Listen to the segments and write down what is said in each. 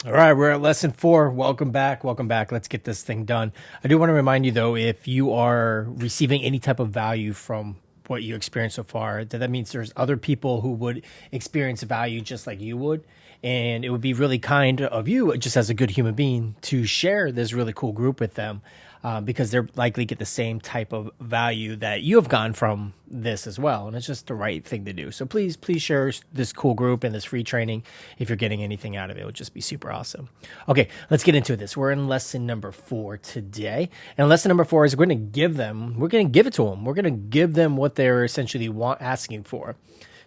All right, we're at lesson 4. Welcome back. Welcome back. Let's get this thing done. I do want to remind you, though, if you are receiving any type of value from what you experienced so far, that means there's other people who would experience value just like you would. And it would be really kind of you, just as a good human being, to share this really cool group with them because they're likely get the same type of value that you have gotten from this as well. And it's just the right thing to do. So please share this cool group and this free training. If you're getting anything out of it, it would just be super awesome. Okay, let's get into this. We're in lesson number 4 today. And lesson number 4 is we're going to give it to them. We're going to give them what they're essentially asking for.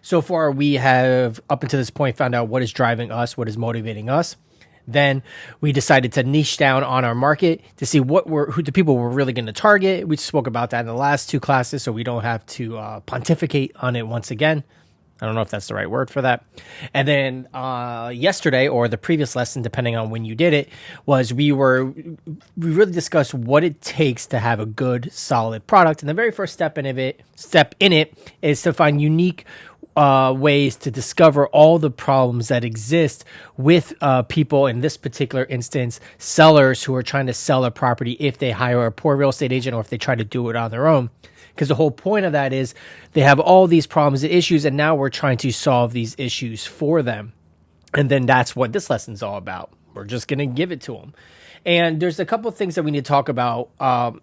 So far, we have, up until this point, found out what is driving us, what is motivating us. Then we decided to niche down on our market to see who the people we're really going to target. We spoke about that in the last 2 classes, so we don't have to pontificate on it once again. I don't know if that's the right word for that. And then yesterday, or the previous lesson, depending on when you did it, was we really discussed what it takes to have a good, solid product. And the very first step in it is to find unique ways to discover all the problems that exist with people, in this particular instance, sellers who are trying to sell a property if they hire a poor real estate agent or if they try to do it on their own. Because the whole point of that is they have all these problems and issues, and now we're trying to solve these issues for them. And then that's what this lesson's all about. We're just going to give it to them. And there's a couple of things that we need to talk about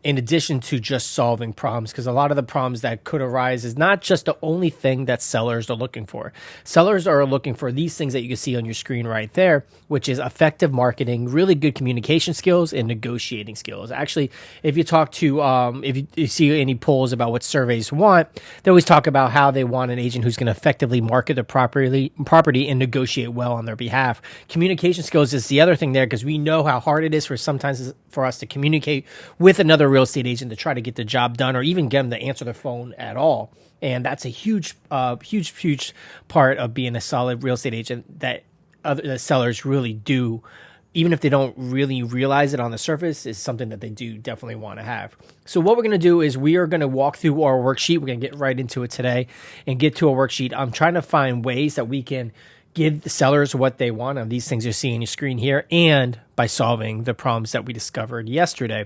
in addition to just solving problems, because a lot of the problems that could arise is not just the only thing that sellers are looking for. Sellers are looking for these things that you can see on your screen right there, which is effective marketing, really good communication skills, and negotiating skills. Actually, if you talk to, if you see any polls about what surveys want, they always talk about how they want an agent who's going to effectively market the property and negotiate well on their behalf. Communication skills is the other thing there, because we know how hard it is for us to communicate with another real estate agent to try to get the job done, or even get them to answer the phone at all. And that's a huge part of being a solid real estate agent that other sellers really do, even if they don't really realize it on the surface, is something that they do definitely want to have. So what we're going to do is we are going to walk through our worksheet. We're going to get right into it today and get to a worksheet. I'm trying to find ways that we can give the sellers what they want on these things you see on your screen here, and by solving the problems that we discovered yesterday.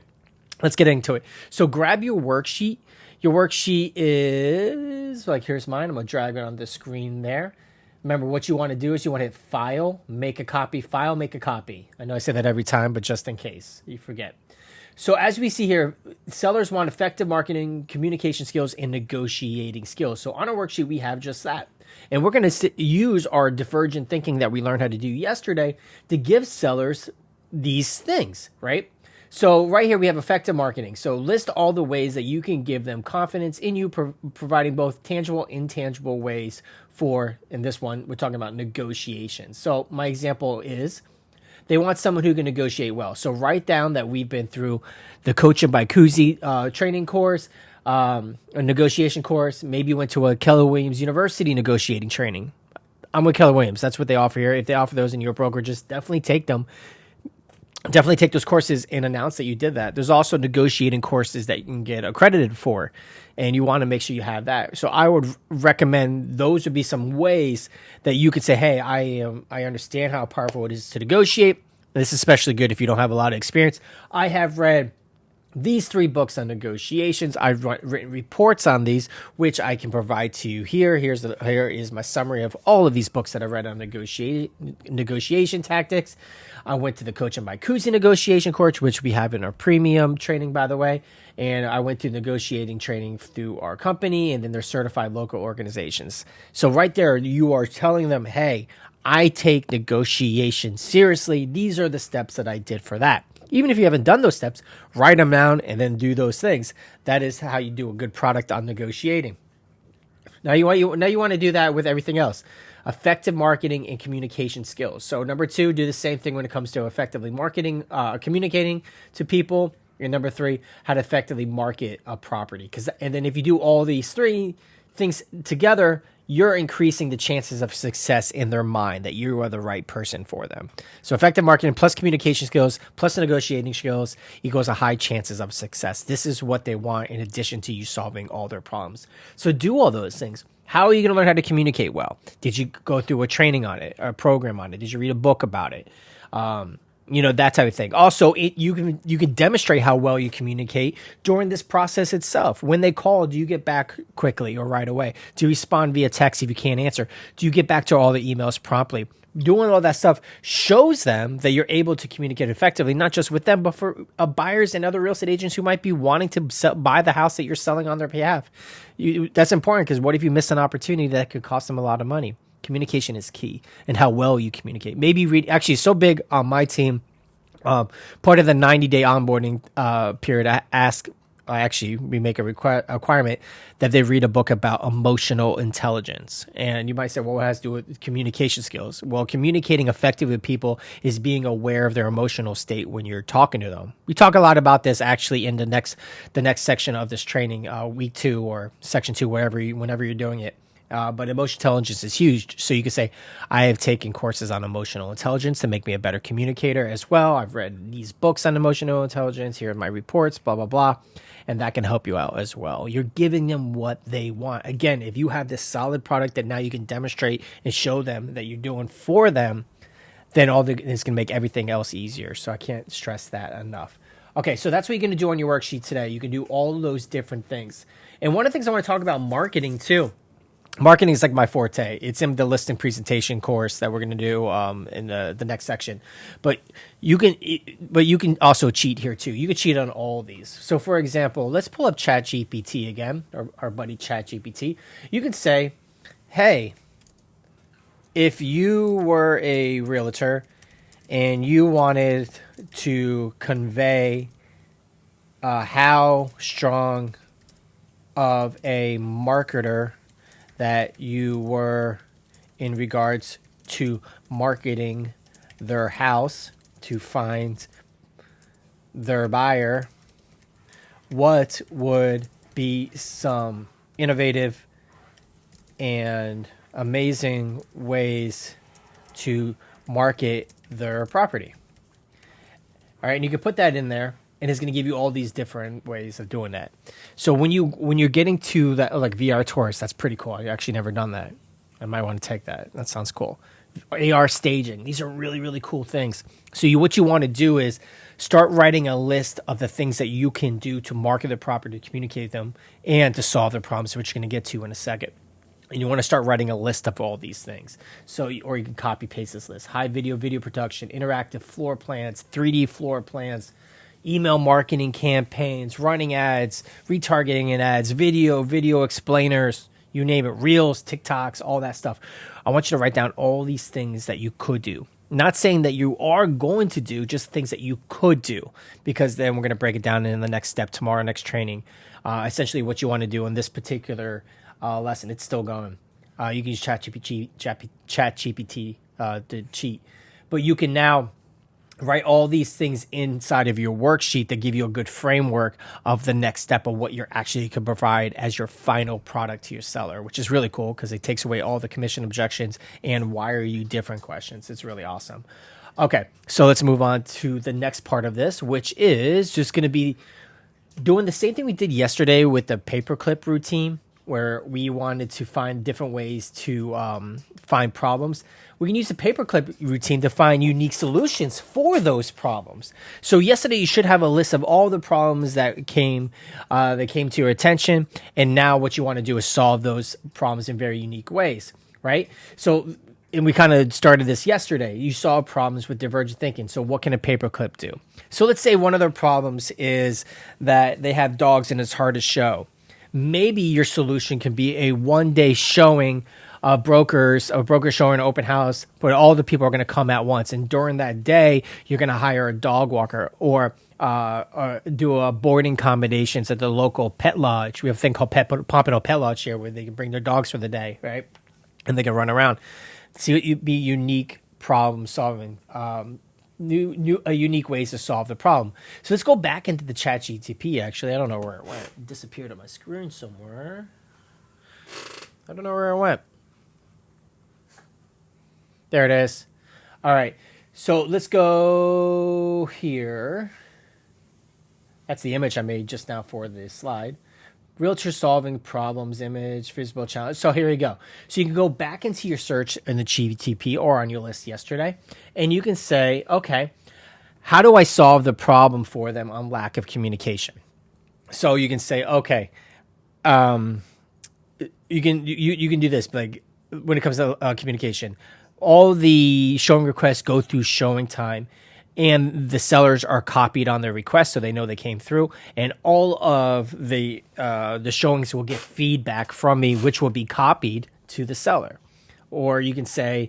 Let's get into it. So grab your worksheet. Your worksheet is, like, here's mine. I'm going to drag it on the screen there. Remember, what you want to do is you want to hit File, Make a Copy, File, Make a Copy. I know I say that every time, but just in case you forget. So as we see here, sellers want effective marketing, communication skills, and negotiating skills. So on our worksheet, we have just that. And we're going to use our divergent thinking that we learned how to do yesterday to give sellers these things, right? So right here, we have effective marketing. So list all the ways that you can give them confidence in you, providing both tangible and intangible ways for, in this one, we're talking about negotiation. So my example is, they want someone who can negotiate well. So write down that we've been through the Coaching by Cusi training course, a negotiation course. Maybe you went to a Keller Williams University negotiating training. I'm with Keller Williams. That's what they offer here. If they offer those in your brokerages, definitely take them. Definitely take those courses and announce that you did that. There's also negotiating courses that you can get accredited for, and you want to make sure you have that. So I would recommend those would be some ways that you could say, hey, I understand how powerful it is to negotiate. This is especially good if you don't have a lot of experience. I have read these 3 books on negotiations. I've written reports on these, which I can provide to you here. Here is my summary of all of these books that I read on negotiation tactics. I went to the Coaching by Cusi negotiation course, which we have in our premium training, by the way. And I went through negotiating training through our company, and then they're certified local organizations. So right there, you are telling them, hey, I take negotiation seriously. These are the steps that I did for that. Even if you haven't done those steps, write them down and then do those things. That is how you do a good product on negotiating. Now you want to do that with everything else. Effective marketing and communication skills. So number 2, do the same thing when it comes to effectively marketing, communicating to people. And number 3, how to effectively market a property. And then if you do all these 3 things together, you're increasing the chances of success in their mind that you are the right person for them. So effective marketing plus communication skills plus negotiating skills equals a high chances of success. This is what they want in addition to you solving all their problems. So do all those things. How are you going to learn how to communicate well? Did you go through a training on it, or a program on it? Did you read a book about it? That type of thing. Also, you can demonstrate how well you communicate during this process itself. When they call, do you get back quickly or right away? Do you respond via text if you can't answer? Do you get back to all the emails promptly? Doing all that stuff shows them that you're able to communicate effectively, not just with them, but for buyers and other real estate agents who might be wanting to buy the house that you're selling on their behalf. That's important, because what if you miss an opportunity that could cost them a lot of money? Communication is key, and how well you communicate. Maybe actually, so big on my team, part of the 90-day onboarding period, we make a requirement that they read a book about emotional intelligence. And you might say, well, what has to do with communication skills? Well, communicating effectively with people is being aware of their emotional state when you're talking to them. We talk a lot about this actually in the next section of this training, week 2 or section 2, whenever you're doing it. But emotional intelligence is huge. So you could say, I have taken courses on emotional intelligence to make me a better communicator as well. I've read these books on emotional intelligence. Here are my reports, blah, blah, blah. And that can help you out as well. You're giving them what they want. Again, if you have this solid product that now you can demonstrate and show them that you're doing for them, then it's going to make everything else easier. So I can't stress that enough. Okay, so that's what you're going to do on your worksheet today. You can do all of those different things. And one of the things I want to talk about, marketing too. Marketing is like my forte. It's in the listing presentation course that we're going to do in the next section. But you can also cheat here too. You can cheat on all these. So for example, let's pull up ChatGPT again, our buddy ChatGPT. You can say, hey, if you were a realtor and you wanted to convey how strong of a marketer that you were in regards to marketing their house to find their buyer, what would be some innovative and amazing ways to market their property? All right, and you can put that in there, and it's going to give you all these different ways of doing that. So when you're getting to that, like VR tours, that's pretty cool. I've actually never done that. I might want to take that. That sounds cool. AR staging. These are really, really cool things. So what you want to do is start writing a list of the things that you can do to market the property, to communicate them, and to solve their problems, which you're going to get to in a second. And you want to start writing a list of all these things. Or you can copy paste this list. High video production, interactive floor plans, 3D floor plans, email marketing campaigns, running ads, retargeting in ads, video explainers, you name it, reels, TikToks, all that stuff. I want you to write down all these things that you could do. Not saying that you are going to do, just things that you could do, because then we're going to break it down in the next step tomorrow, next training. Essentially what you want to do in this particular lesson. It's still going. You can use ChatGPT to cheat, but you can now write all these things inside of your worksheet that give you a good framework of the next step of what you're actually can provide as your final product to your seller, which is really cool because it takes away all the commission objections and why are you different questions. It's really awesome. Okay, so let's move on to the next part of this, which is just going to be doing the same thing we did yesterday with the paperclip routine, where we wanted to find different ways to find problems. We can use the paperclip routine to find unique solutions for those problems. So yesterday you should have a list of all the problems that came to your attention, and now what you want to do is solve those problems in very unique ways, right? So, and we kind of started this yesterday. You saw problems with divergent thinking. So what can a paperclip do? So let's say one of their problems is that they have dogs and it's hard to show. Maybe your solution can be a one-day showing of brokers, a broker showing an open house, but all the people are going to come at once. And during that day, you're going to hire a dog walker or do a boarding accommodations at the local pet lodge. We have a thing called Pompano Pet Lodge here where they can bring their dogs for the day, right? And they can run around. See what be unique problem solving. Unique ways to solve the problem. So let's go back into the ChatGPT. Actually, I don't know where it went. It disappeared on my screen somewhere. I don't know where it went. There it is. All right. So let's go here. That's the image I made just now for this slide. Realtor solving problems, image, visible challenge. So here you go. So you can go back into your search in the GTP or on your list yesterday, and you can say, okay, how do I solve the problem for them on lack of communication? So you can say, okay, you can do this, like when it comes to communication, all the showing requests go through showing time, and the sellers are copied on their request, so they know they came through. And all of the showings will get feedback from me, which will be copied to the seller. Or you can say,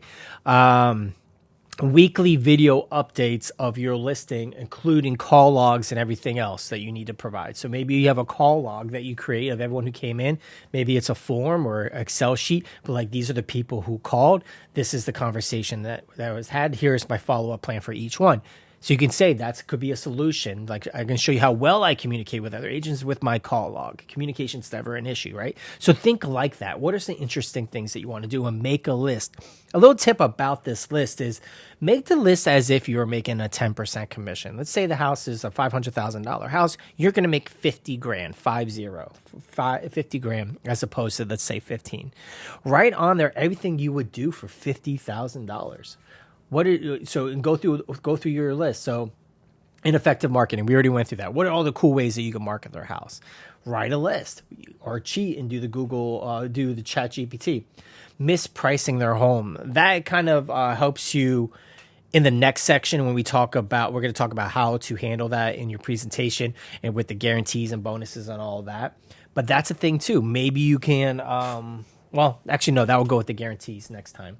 weekly video updates of your listing, including call logs and everything else that you need to provide. So maybe you have a call log that you create of everyone who came in. Maybe it's a form or Excel sheet, but like these are the people who called. This is the conversation that was had. Here's my follow-up plan for each one. So you can say that could be a solution. Like I can show you how well I communicate with other agents with my call log. Communication's never an issue, right? So think like that. What are some interesting things that you want to do and make a list? A little tip about this list is make the list as if you're making a 10% commission. Let's say the house is a $500,000 house. You're going to make 50 grand, 50 grand, as opposed to, let's say, 15. Write on there everything you would do for $50,000. And go through your list. So ineffective marketing, we already went through that. What are all the cool ways that you can market their house? Write a list or cheat and do the chat GPT. Mispricing their home. That kind of helps you in the next section when we're going to talk about how to handle that in your presentation and with the guarantees and bonuses and all of that. But that's a thing too. Maybe you can, actually no, that will go with the guarantees next time.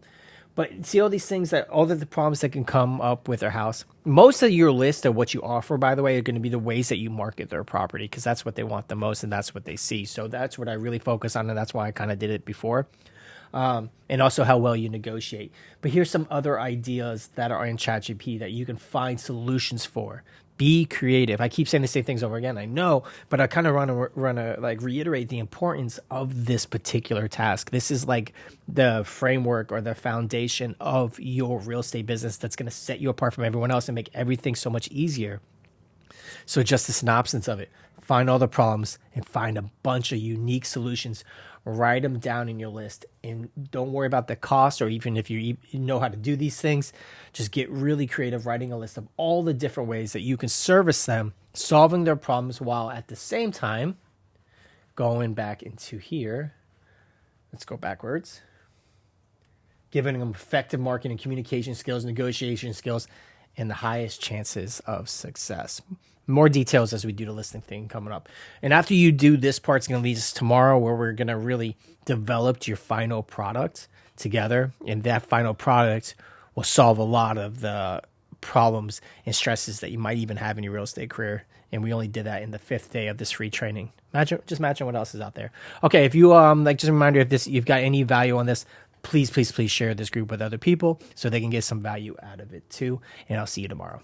But see all these things all of the problems that can come up with their house. Most of your list of what you offer, by the way, are going to be the ways that you market their property because that's what they want the most and that's what they see. So that's what I really focus on, and that's why I kind of did it before. And also how well you negotiate. But here's some other ideas that are in ChatGPT that you can find solutions for. Be creative. I keep saying the same things over again, I know, but I kind of want to reiterate the importance of this particular task. This is like the framework or the foundation of your real estate business that's going to set you apart from everyone else and make everything so much easier. So just the synopsis of it, find all the problems and find a bunch of unique solutions. Write them down in your list and don't worry about the cost, or even if you know how to do these things, just get really creative writing a list of all the different ways that you can service them, solving their problems while at the same time going back into here. Let's go backwards. Giving them effective marketing, communication skills, negotiation skills, and the highest chances of success. More details as we do the listing thing coming up. And after you do this part, it's going to lead us tomorrow where we're going to really develop your final product together. And that final product will solve a lot of the problems and stresses that you might even have in your real estate career. And we only did that in the 5th day of this free training. Imagine what else is out there. Okay, if you just a reminder, if you've got any value on this, please share this group with other people so they can get some value out of it too. And I'll see you tomorrow.